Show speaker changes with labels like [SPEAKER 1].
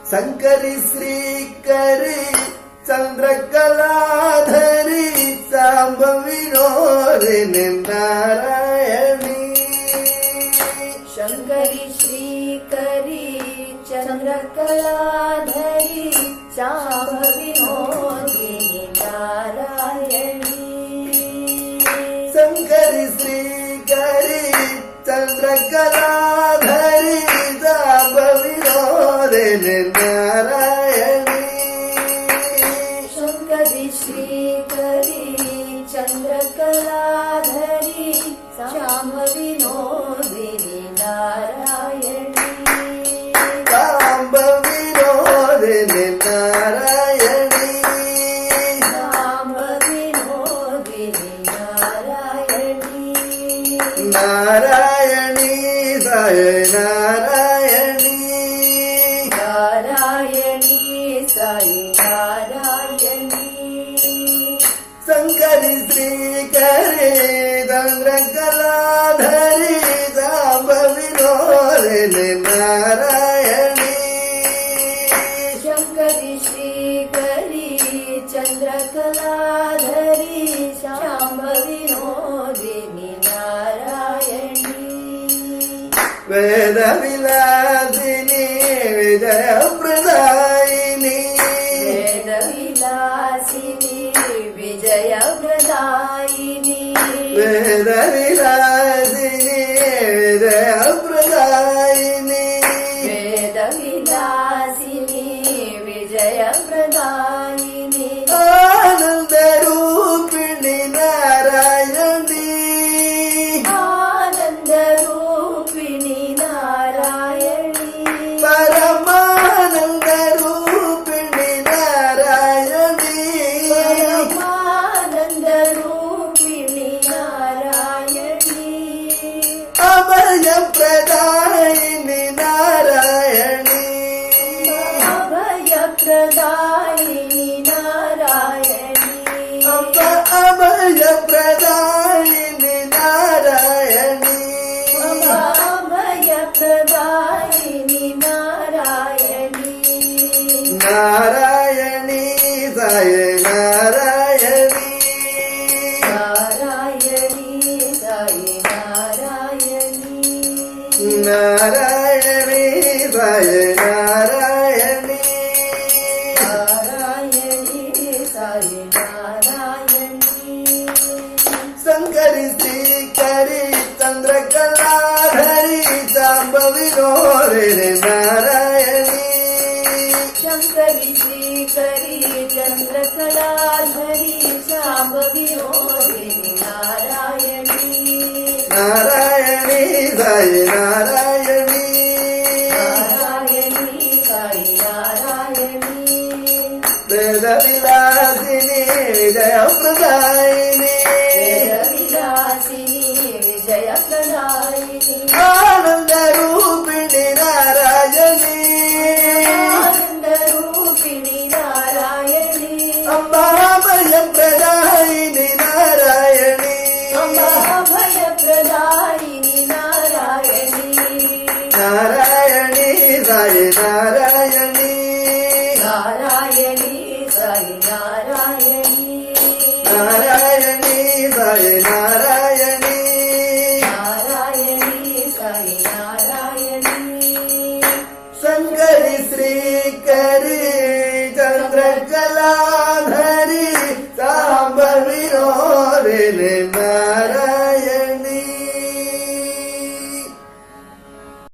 [SPEAKER 1] Shankari श्रीकरी चंद्रकलाधरी Shambhavi नोदिनी Narayani
[SPEAKER 2] Shankari श्रीकरी चंद्रकलाधरी Shambhavi नोदिनी Narayani
[SPEAKER 1] Shankari श्रीकरी चंद्रकलाधरी Shambhavi नोदिनी Narayani
[SPEAKER 2] Shankari श्रीकरी चंद्रकलाधरी Shambhavi नोदिनी Narayani
[SPEAKER 1] Shambhavi नोदिनी Narayani
[SPEAKER 2] Shambhavi नोदिनी Narayani
[SPEAKER 1] Narayani Sai Narayani
[SPEAKER 2] Narayani Sai Narayani
[SPEAKER 1] Shankari श्रीकरी चंद्रकलाधरी Shambhavi नोदिनी Narayani
[SPEAKER 2] Shankari श्रीकरी चंद्रकलाधरी Shambhavi नोदिनी Narayani
[SPEAKER 1] Veda Vilasini Vijay प्रदायिनी
[SPEAKER 2] Veda Vilasini Vijay प्रदायिनी
[SPEAKER 1] Veda Vilasini Vijay प्रदायिनी
[SPEAKER 2] Veda Vilasini Vijay प्रदायिनी
[SPEAKER 1] Anand रूपिणी Narayani
[SPEAKER 2] Anand रूपिणी Narayani
[SPEAKER 1] Parmanand रूपिणी Narayani
[SPEAKER 2] Parmanand रूपिणी Narayani
[SPEAKER 1] Abhay प्रदायिनी Narayani
[SPEAKER 2] Abhay प्रदायिनी Narayani
[SPEAKER 1] Abhay प्रदायिनी Narayani
[SPEAKER 2] Abhay प्रदायिनी Narayani
[SPEAKER 1] Narayani Sai Narayani
[SPEAKER 2] Narayani Sai Narayani
[SPEAKER 1] Narayani Sai Narayani
[SPEAKER 2] Narayani Sai Narayani
[SPEAKER 1] Shankari श्रीकरी चंद्रकलाधरी Shambhavi नोदिनी Narayani
[SPEAKER 2] Shankari श्रीकरी चंद्रकलाधरी Shambhavi नोदिनी Narayani
[SPEAKER 1] Narayani Sai Narayani
[SPEAKER 2] Narayani Sai Narayani
[SPEAKER 1] Veda Vilasini Vijay प्रदायिनी
[SPEAKER 2] Veda Vilasini Vijay प्रदायिनी
[SPEAKER 1] Anand रूपिणी Narayani
[SPEAKER 2] Anand रूपिणी Narayani
[SPEAKER 1] अम्बाभय प्रदायिनी Narayani
[SPEAKER 2] Abhay प्रदायिनी Narayani
[SPEAKER 1] Narayani Sai Narayani
[SPEAKER 2] Narayani Sai Narayani
[SPEAKER 1] Narayani Sai Narayani
[SPEAKER 2] Narayani Sai Narayani
[SPEAKER 1] Shankari Shri